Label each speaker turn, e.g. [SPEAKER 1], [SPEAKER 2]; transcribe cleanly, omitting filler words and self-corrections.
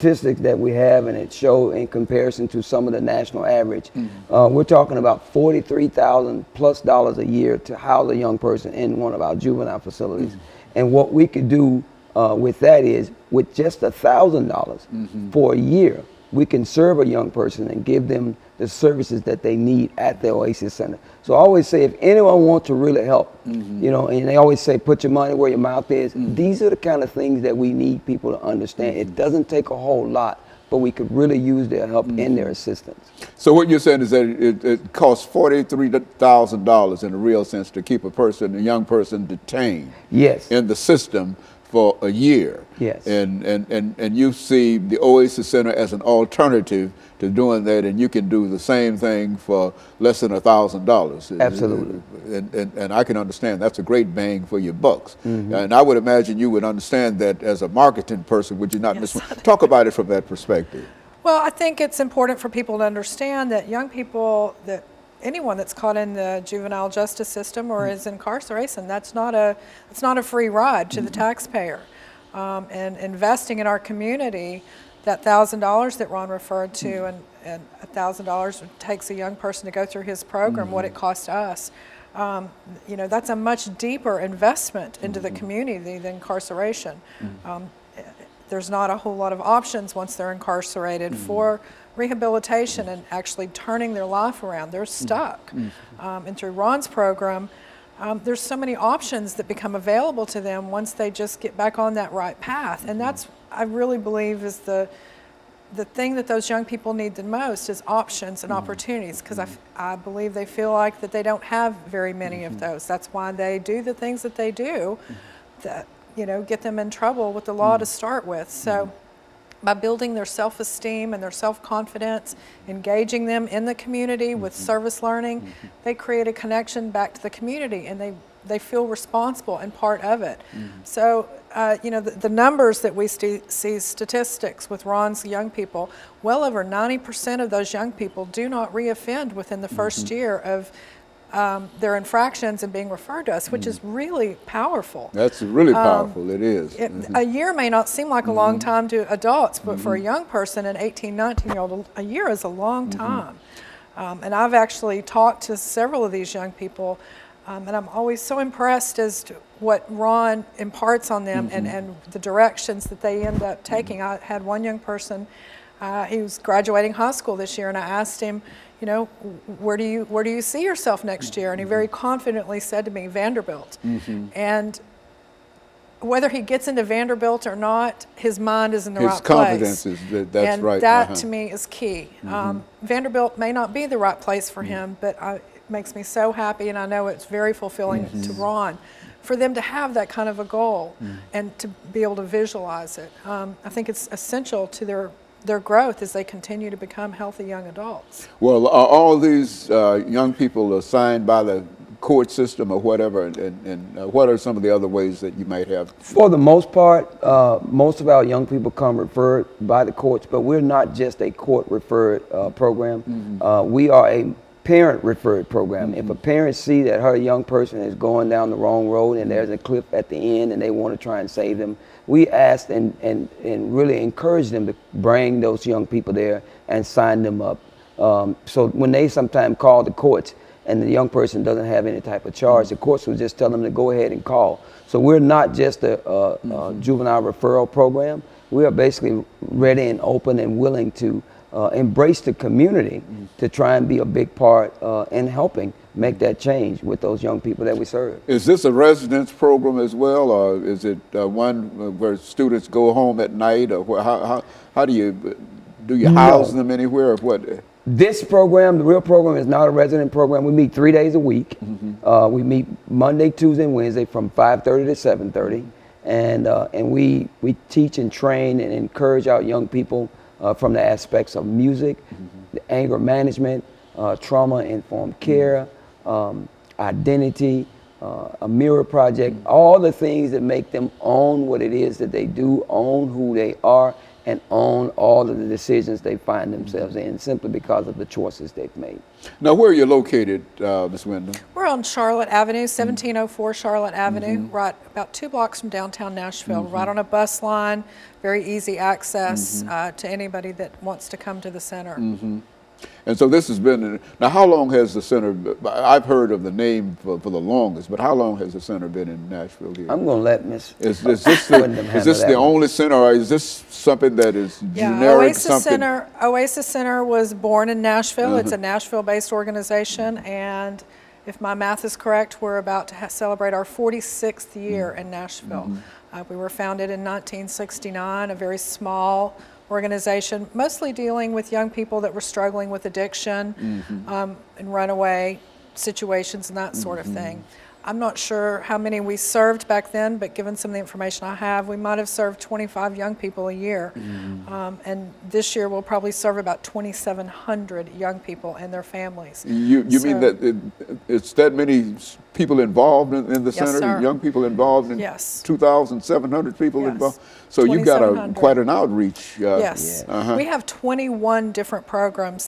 [SPEAKER 1] statistics that we have, and it show in comparison to some of the national average, we're talking about $43,000+ a year to house a young person in one of our juvenile facilities. And what we could do with that is, with just $1,000 for a year, we can serve a young person and give them the services that they need at the Oasis Center. So I always say, if anyone wants to really help, you know, and they always say, put your money where your mouth is. These are the kind of things that we need people to understand. It doesn't take a whole lot, but we could really use their help and their assistance.
[SPEAKER 2] So what you're saying is that it costs $43,000 in a real sense to keep a young person detained in the system for a year. And you see the Oasis Center as an alternative to doing that, and you can do the same thing for less than $1,000.
[SPEAKER 1] Absolutely.
[SPEAKER 2] And I can understand that's a great bang for your bucks. And I would imagine you would understand that as a marketing person, would you not? Talk about it from that perspective.
[SPEAKER 3] Well, I think it's important for people to understand that young people, that anyone that's caught in the juvenile justice system or is incarceration, that's not a free ride to the taxpayer. And investing in our community, that $1,000 that Ron referred to, and $1,000 takes a young person to go through his program, what it costs us. You know, that's a much deeper investment into the community than incarceration. There's not a whole lot of options once they're incarcerated for rehabilitation and actually turning their life around. They're stuck. And through Ron's program, there's so many options that become available to them once they just get back on that right path. And that's, I really believe, is the thing that those young people need the most, is options and opportunities, because I believe they feel like that they don't have very many of those. That's why they do the things that they do that, you know, get them in trouble with the law to start with. So by building their self-esteem and their self-confidence, engaging them in the community with service learning, they create a connection back to the community, and they feel responsible and part of it. So, you know, the numbers that we see statistics with Ron's young people, well over 90% of those young people do not reoffend within the first year of their infractions and being referred to us, which is really powerful.
[SPEAKER 2] That's really powerful, it is.
[SPEAKER 3] A year may not seem like a long time to adults, but for a young person, an 18, 19-year-old, a year is a long time. And I've actually talked to several of these young people, and I'm always so impressed as to what Ron imparts on them and the directions that they end up taking. I had one young person, he was graduating high school this year, and I asked him, you know, where do you see yourself next year? And he very confidently said to me, Vanderbilt. And whether he gets into Vanderbilt or not, his mind is in the right place. His confidence is, that's right. And that to me is key. Vanderbilt may not be the right place for him, but it makes me so happy, and I know it's very fulfilling to Ron, for them to have that kind of a goal and to be able to visualize it. I think it's essential to their growth as they continue to become healthy young adults.
[SPEAKER 2] Well, are all these young people assigned by the court system or whatever, and what are some of the other ways that you might have?
[SPEAKER 1] For the most part, most of our young people come referred by the courts, but we're not just a court-referred program. We are a parent-referred program. If a parent sees that her young person is going down the wrong road and there's a cliff at the end and they want to try and save them, we ask and really encourage them to bring those young people there and sign them up. So when they sometimes call the courts and the young person doesn't have any type of charge, the courts will just tell them to go ahead and call. So we're not just a juvenile referral program. We are basically ready and open and willing to embrace the community to try and be a big part in helping make that change with those young people that we serve.
[SPEAKER 2] Is this a residence program as well, or is it one where students go home at night, or how do you house them anywhere, or what?
[SPEAKER 1] This program, the real program, is not a resident program. We meet 3 days a week. We meet Monday, Tuesday, and Wednesday from 5:30 to 7:30, and we teach and train and encourage our young people from the aspects of music, anger management, trauma-informed care, identity, a mirror project, all the things that make them own what it is that they do, own who they are, and own all of the decisions they find themselves in, simply because of the choices they've made.
[SPEAKER 2] Now, where are you located, Ms. Wyndham?
[SPEAKER 3] We're on Charlotte Avenue, 1704 Charlotte Avenue, right about 2 blocks from downtown Nashville, right on a bus line, very easy access to anybody that wants to come to the center.
[SPEAKER 2] And so this has been, now how long has the center, I've heard of the name for the longest, but how long has the center been in Nashville here?
[SPEAKER 1] I'm going to let Ms.
[SPEAKER 2] Is this the only center, or is this something that is generic?
[SPEAKER 3] Oasis Center was born in Nashville. It's a Nashville-based organization, and if my math is correct, we're about to celebrate our 46th year in Nashville. We were founded in 1969, a very small organization, mostly dealing with young people that were struggling with addiction and runaway situations and that sort of thing. I'm not sure how many we served back then, but given some of the information I have, we might have served 25 young people a year. And this year we'll probably serve about 2,700 young people and their families.
[SPEAKER 2] You mean that it's that many people involved in the center?
[SPEAKER 3] Sir.
[SPEAKER 2] Young people involved in 2,700 people involved? So you've got quite an outreach.
[SPEAKER 3] We have 21 different programs